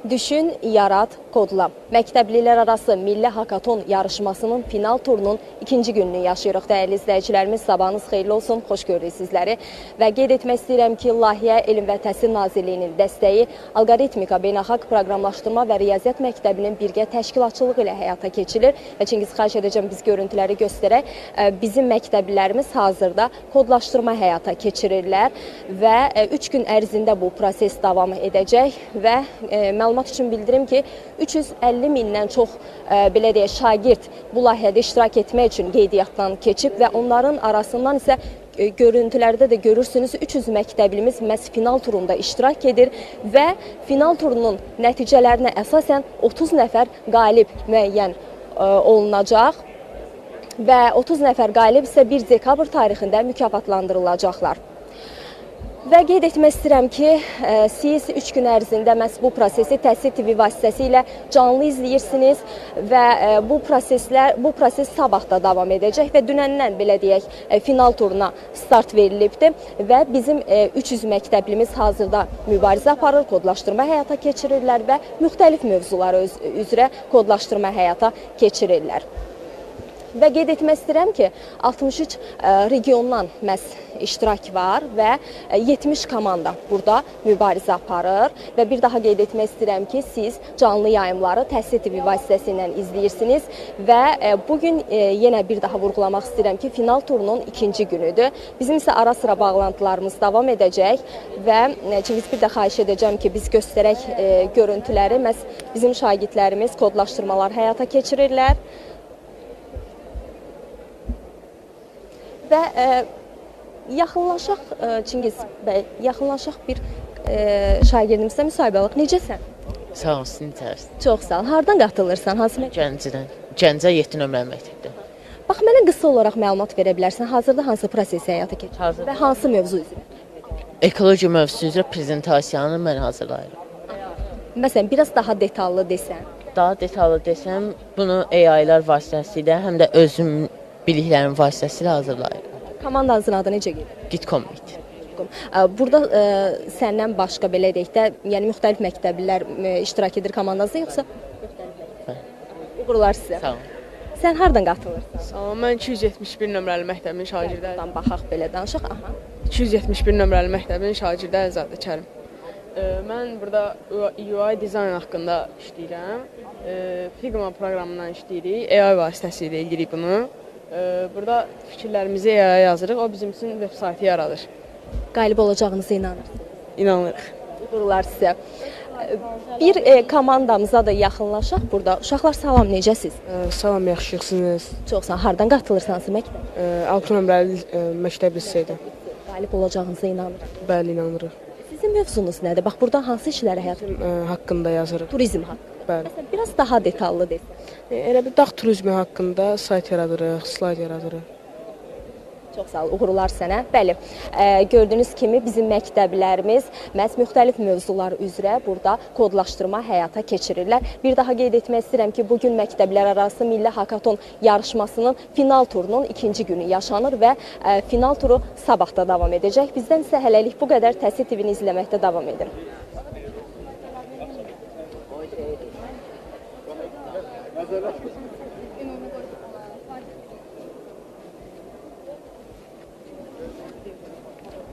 Düşün, yarat, kodla. Məktəblilər arası Milli Hakaton yarışmasının final turunun ikinci gününü yaşayırıq. Dəyərli izləyicilərimiz, sabahınız xeyirli olsun, xoş gördük sizləri. Və qeyd etmək istəyirəm ki, Layihə Elm və Təhsil Nazirliyinin dəstəyi Alqoritmika Beynəlxalq Proqramlaşdırma və Riyaziyyat Məktəbinin birgə təşkilatçılığı ilə həyata keçirilir. Və Çingiz, xahiş edəcəm, biz görüntüləri göstərək. Bizim məktəblilərimiz hazırda kodlaşdırma həyata keçirirlər və 3 gün ərzində bu proses davam edəcək və məlumat üçün bildirim ki, 350 mindən çox belə deyək, şagird bu layihədə iştirak etmək üçün qeydiyyatdan keçib və onların arasından isə görüntülərdə də görürsünüz, 300 məktəblimiz məhz final turunda iştirak edir və final turunun nəticələrinə əsasən 30 nəfər qalib müəyyən olunacaq və 30 nəfər qalib isə 1 dekabr tarixində mükafatlandırılacaqlar. Və qeyd etmək istəyirəm ki, siz 3 gün ərzində məhz bu prosesi Təhsil TV vasitəsilə canlı izləyirsiniz və bu proses sabah da davam edəcək və dünəndən belə deyək final turuna start verilibdir və bizim 300 məktəblimiz hazırda mübarizə aparır, kodlaşdırma həyata keçirirlər və müxtəlif mövzular üzrə kodlaşdırma həyata keçirirlər. Və qeyd etmək istəyirəm ki, 63 regiondan məhz iştirak var və 70 komanda burada mübarizə aparır və bir daha qeyd etmək istəyirəm ki, siz canlı yayımları Təhsil TV vasitəsilə izləyirsiniz və bugün yenə bir daha vurğulamaq istəyirəm ki, final turunun ikinci günüdür. Bizim isə ara-sıra bağlantılarımız davam edəcək və Çingiz, bir də xahiş edəcəm ki, biz göstərək görüntüləri, məhz bizim şagirdlərimiz kodlaşdırmalar həyata keçirirlər. Və yaxınlaşaq, Çingiz bəy, yaxınlaşaq bir şagirdimizlə müsahibə alaq. Necəsən? Sağ olsun, necəsən? Çox sağ ol. Hardan qatılırsan? Hansı məktəb? Gəncədən. Gəncə 7 nömrəli məktəbdə. Bax, mənə qısa olaraq məlumat verə bilərsən. Hazırda hansı prosesi həyata keçirir və hansı mövzu üzrə? Ekologiya mövzusu üzrə prezentasiyanı mən hazırlayıram. Məsələn, biraz daha detallı desən. Daha detallı desəm, bunu AI-lar vasitəsilə, həm də özüm biliklərin vasitəsilə hazırlayıram. Komandanızın adı necə gedir? Gitcommit. Burada səndən başqa belə deyək də, yəni müxtəlif məktəblilər iştirak edir komandasında, yoxsa? Uğurlar sizə. Sağ olun. Sən hardan qatılırsan? Sağ olun, mən 271 nömrəli məktəbin şagirdəyəm. Buradan baxaq belə danışaq. Aha. 271 nömrəli məktəbin şagirdi Əlizadə Kərim. Mən burada UI dizayn haqqında işləyirəm. Figma proqramından işləyirik, AI vasitəsilə edirik bunu. Burada fikirlərimizi AI-ya yazırıq, o bizim üçün veb saytı yaradır. Qalib olacağınıza inanırıq. İnanırıq. Uğurlar sizə. Bir komandamıza da yaxınlaşaq burada. Uşaqlar salam, necəsiz? Salam, yaxşıyıqsınız. Çox sağ ol. Hardan qatılırsanız məktəb? 6 nömrəli məktəb liseydə. Qalib olacağınıza inanırıq. Bəli, inanırıq. Sizin mövzunuz nədir? Bax, burada hansı işləri həyata Haqqında yazırıq. Turizm haqqında. Bəli. Məsələn, biraz daha detallı desin. Elə bir dağ turizmi haqqında sayt yaradırıq, slayd yaradırıq. Çox sağ ol, uğurlar sənə. Bəli, gördüyünüz kimi bizim məktəblərimiz məhz müxtəlif mövzular üzrə burada kodlaşdırma həyata keçirirlər. Bir daha qeyd etmək istəyirəm ki, bugün məktəblər arası Milli Hakaton yarışmasının final turunun ikinci günü yaşanır və final turu sabah da davam edəcək. Bizdən isə hələlik bu qədər. Təhsil TV-ni izləməkdə davam edin. Nazarlar.